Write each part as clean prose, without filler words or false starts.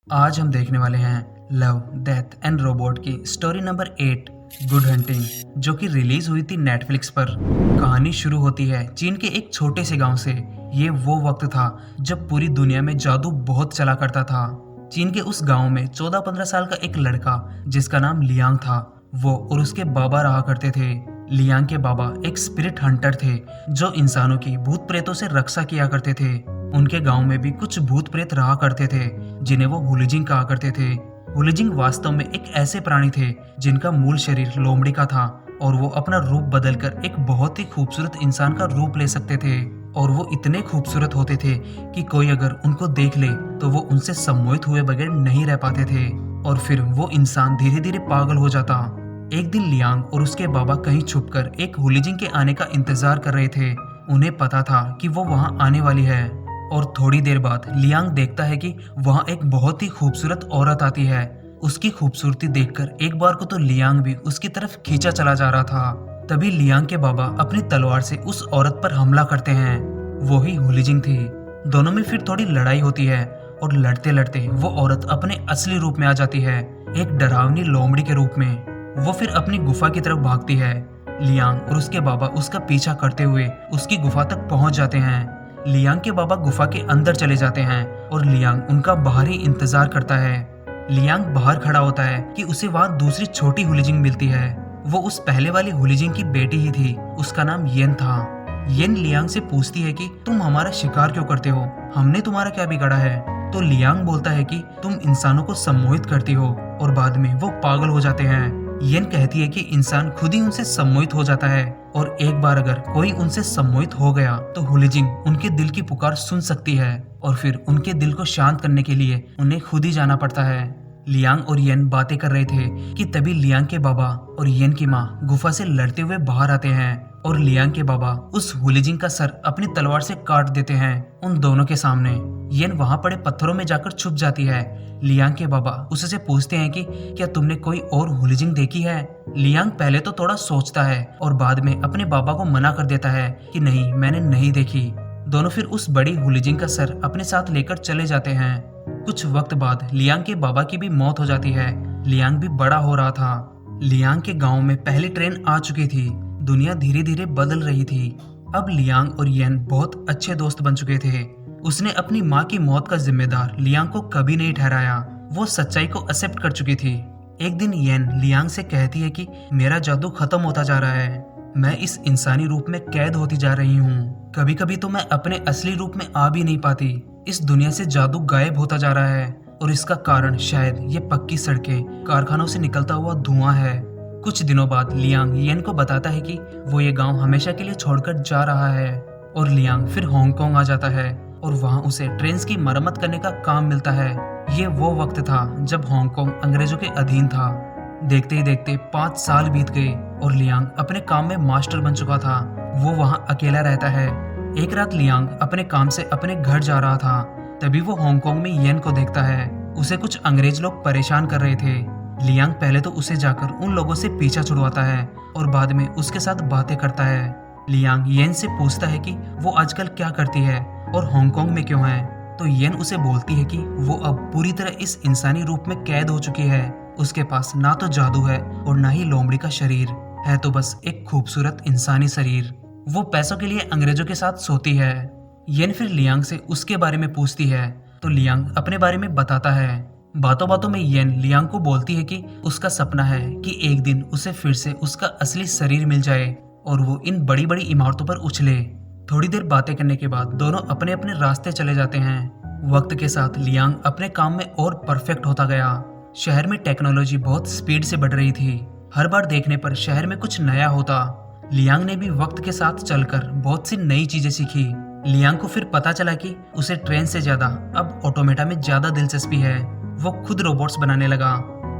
आज हम देखने वाले हैं लव डेथ एंड रोबोट की स्टोरी नंबर 8 गुड हंटिंग, जो कि रिलीज हुई थी नेटफ्लिक्स पर। कहानी शुरू होती है चीन के एक छोटे से गांव से। ये वो वक्त था जब पूरी दुनिया में जादू बहुत चला करता था। चीन के उस गांव में 14-15 साल का एक लड़का जिसका नाम लियांग था, वो और उसके बाबा रहा करते थे। लियांग के बाबा एक स्पिरिट हंटर थे जो इंसानों की भूत प्रेतों से रक्षा किया करते थे। उनके गांव में भी कुछ भूत प्रेत रहा करते थे जिन्हें वो हुलिजिंग कहा करते थे। हुलिजिंग वास्तव में एक ऐसे प्राणी थे जिनका मूल शरीर लोमड़ी का था और वो अपना रूप बदलकर एक बहुत ही खूबसूरत इंसान का रूप ले सकते थे। और वो इतने खूबसूरत होते थे कि कोई अगर उनको देख ले तो वो उनसे सम्मोहित हुए बगैर नहीं रह पाते थे और फिर वो इंसान धीरे धीरे पागल हो जाता। एक दिन लियांग और उसके बाबा कहीं छुपकर एक हुलिजिंग के आने का इंतजार कर रहे थे। उन्हें पता था कि वो वहां आने वाली है। और थोड़ी देर बाद लियांग देखता है कि वहां एक बहुत ही खूबसूरत औरत आती है। उसकी खूबसूरती देखकर एक बार को तो लियांग भी उसकी तरफ खींचा चला जा रहा था। तभी लियांग के बाबा अपनी तलवार से उस औरत पर हमला करते हैं। वो ही हुलिजिंग थी। दोनों में फिर थोड़ी लड़ाई होती है और लड़ते लड़ते वो औरत अपने असली रूप में आ जाती है, एक डरावनी लोमड़ी के रूप में। वो फिर अपनी गुफा की तरफ भागती है। लियांग और उसके बाबा उसका पीछा करते हुए उसकी गुफा तक पहुंच जाते हैं। लियांग के बाबा गुफा के अंदर चले जाते हैं और लियांग उनका बाहर ही इंतजार करता है। लियांग बाहर खड़ा होता है कि उसे वहां दूसरी छोटी हुलिजिंग मिलती है। वो उस पहले वाली हुलिजिंग की बेटी ही थी। उसका नाम येन था। येन लियांग से पूछती है कि तुम हमारा शिकार क्यों करते हो, हमने तुम्हारा क्या बिगाड़ा है। तो लियांग बोलता है कि तुम इंसानों को सम्मोहित करती हो और बाद में वो पागल हो जाते हैं। येन कहती है कि इंसान खुद ही उनसे सम्मोहित हो जाता है और एक बार अगर कोई उनसे सम्मोहित हो गया तो हुलिजिंग उनके दिल की पुकार सुन सकती है और फिर उनके दिल को शांत करने के लिए उन्हें खुद ही जाना पड़ता है। लियांग और येन बातें कर रहे थे कि तभी लियांग के बाबा और येन की माँ गुफा से लड़ते हुए बाहर आते हैं और लियांग के बाबा उस हुलिजिंग का सर अपनी तलवार से काट देते हैं उन दोनों के सामने। येन वहां पड़े पत्थरों में जाकर छुप जाती है। लियांग के बाबा उससे पूछते हैं कि क्या तुमने कोई और हुलिजिंग देखी है। लियांग पहले तो थोड़ा सोचता है और बाद में अपने बाबा को मना कर देता है कि नहीं, मैंने नहीं देखी। दोनों फिर उस बड़ी हुलिजिंग का सर अपने साथ लेकर चले जाते हैं। कुछ वक्त बाद लियांग के बाबा की भी मौत हो जाती है। लियांग भी बड़ा हो रहा था। लियांग के गांव में पहली ट्रेन आ चुकी थी। दुनिया धीरे धीरे बदल रही थी। अब लियांग और येन बहुत अच्छे दोस्त बन चुके थे। उसने अपनी माँ की मौत का जिम्मेदार लियांग को कभी नहीं ठहराया। वो सच्चाई को एक्सेप्ट कर चुकी थी। एक दिन येन लियांग से कहती है कि मेरा जादू खत्म होता जा रहा है, मैं इस इंसानी रूप में कैद होती जा रही हूँ। कभी कभी तो मैं अपने असली रूप में आ भी नहीं पाती। इस दुनिया से जादू गायब होता जा रहा है और इसका कारण शायद ये पक्की सड़कें, कारखानों से निकलता हुआ धुआं है। कुछ दिनों बाद लियांग येन को बताता है कि वो ये गांव हमेशा के लिए छोड़कर जा रहा है और लियांग फिर हांगकांग आ जाता है और वहां उसे ट्रेन की मरम्मत करने का काम मिलता है। ये वो वक्त था जब हांगकांग अंग्रेजों के अधीन था। देखते ही देखते 5 साल बीत गए और लियांग अपने काम में मास्टर बन चुका था। वो वहां अकेला रहता है। एक रात लियांग अपने काम से अपने घर जा रहा था। तभी वो हांगकांग में येन को देखता है। उसे कुछ अंग्रेज लोग परेशान कर रहे थे। लियांग पहले तो उसे जाकर उन लोगों से पीछा छुड़वाता है और बाद में उसके साथ बातें करता है। लियांग येन से पूछता है कि वो आजकल क्या करती है और हांगकांग में क्यों है। तो येन उसे बोलती है कि वो अब पूरी तरह इस इंसानी रूप में कैद हो चुकी है। उसके पास ना तो जादू है और ना ही लोमड़ी का शरीर है, तो बस एक खूबसूरत इंसानी शरीर। वो पैसों के लिए अंग्रेजों के साथ सोती है। येन फिर लियांग से उसके बारे में पूछती है तो लियांग अपने बारे में बताता है। बातों बातों में येन लियांग को बोलती है कि उसका सपना है कि एक दिन उसे फिर से उसका असली शरीर मिल जाए और वो इन बड़ी बड़ी इमारतों पर उछले। थोड़ी देर बातें करने के बाद दोनों अपने अपने रास्ते चले जाते हैं। वक्त के साथ लियांग अपने काम में और परफेक्ट होता गया। शहर में टेक्नोलॉजी बहुत स्पीड से बढ़ रही थी। हर बार देखने पर शहर में कुछ नया होता। लियांग ने भी वक्त के साथ चलकर बहुत सी नई चीजें सीखी। लियांग को फिर पता चला कि उसे ट्रेन से ज्यादा अब ऑटोमेटा में ज्यादा दिलचस्पी है। वो खुद रोबोट्स बनाने लगा।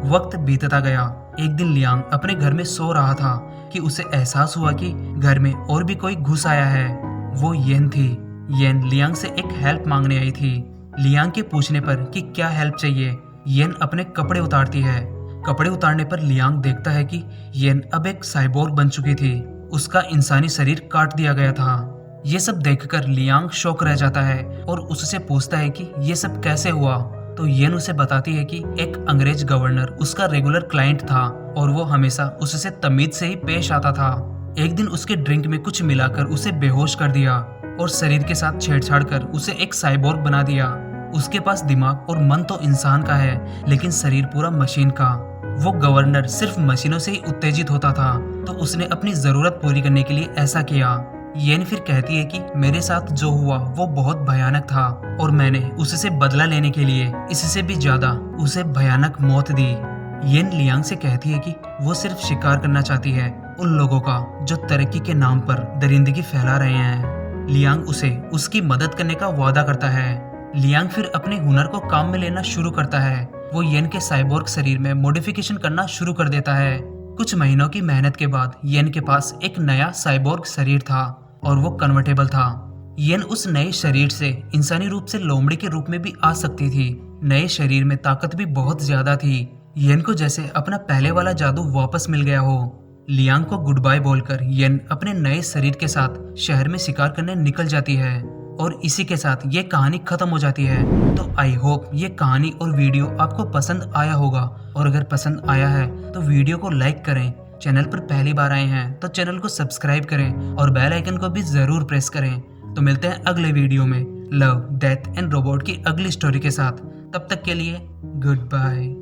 वक्त बीतता गया। एक दिन लियांग अपने घर में सो रहा था कि उसे एहसास हुआ कि घर में और भी कोई घुस आया है। वो येन थी। येन लियांग से एक हेल्प मांगने आई थी। लियांग के पूछने पर कि क्या हेल्प चाहिए, येन अपने कपड़े उतारती है। कपड़े उतारने पर लियांग देखता है कि येन अब एक साइबोर्ग बन चुकी थी। उसका इंसानी शरीर काट दिया गया था। ये सब देखकर लियांग शॉक रह जाता है और उससे पूछता है कि ये सब कैसे हुआ। तो येन उसे बताती है कि एक अंग्रेज गवर्नर उसका रेगुलर क्लाइंट था और वो हमेशा उससे तमीज से ही पेश आता था। एक दिन उसके ड्रिंक में कुछ मिलाकर उसे बेहोश कर दिया और शरीर के साथ छेड़छाड़ कर उसे एक साइबोर्ग बना दिया। उसके पास दिमाग और मन तो इंसान का है, लेकिन शरीर पूरा मशीन का। वो गवर्नर सिर्फ मशीनों से ही उत्तेजित होता था, तो उसने अपनी जरूरत पूरी करने के लिए ऐसा किया। येन फिर कहती है कि मेरे साथ जो हुआ वो बहुत भयानक था और मैंने उससे बदला लेने के लिए इससे भी ज्यादा उसे भयानक मौत दी। येन लियांग से कहती है कि वो सिर्फ शिकार करना चाहती है उन लोगों का जो तरक्की के नाम पर दरिंदगी फैला रहे हैं। लियांग उसे उसकी मदद करने का वादा करता है। लियांग फिर अपने हुनर को काम में लेना शुरू करता है। वो येन के साइबोर्ग शरीर में मॉडिफिकेशन करना शुरू कर देता है। कुछ महीनों की मेहनत के बाद येन के पास एक नया साइबोर्ग शरीर था और वो कन्वर्टेबल था। येन उस नए शरीर से इंसानी रूप से लोमड़ी के रूप में भी आ सकती थी। नए शरीर में ताकत भी बहुत ज्यादा थी। येन को जैसे अपना पहले वाला जादू वापस मिल गया हो। लियांग को गुड बाय बोलकर येन अपने नए शरीर के साथ शहर में शिकार करने निकल जाती है और इसी के साथ ये कहानी खत्म हो जाती है। तो आई होप ये कहानी और वीडियो आपको पसंद आया होगा, और अगर पसंद आया है तो वीडियो को लाइक करें। चैनल पर पहली बार आए हैं तो चैनल को सब्सक्राइब करें और बेल आइकन को भी जरूर प्रेस करें। तो मिलते हैं अगले वीडियो में लव, डेथ एंड रोबोट की अगली स्टोरी के साथ। तब तक के लिए गुड बाय।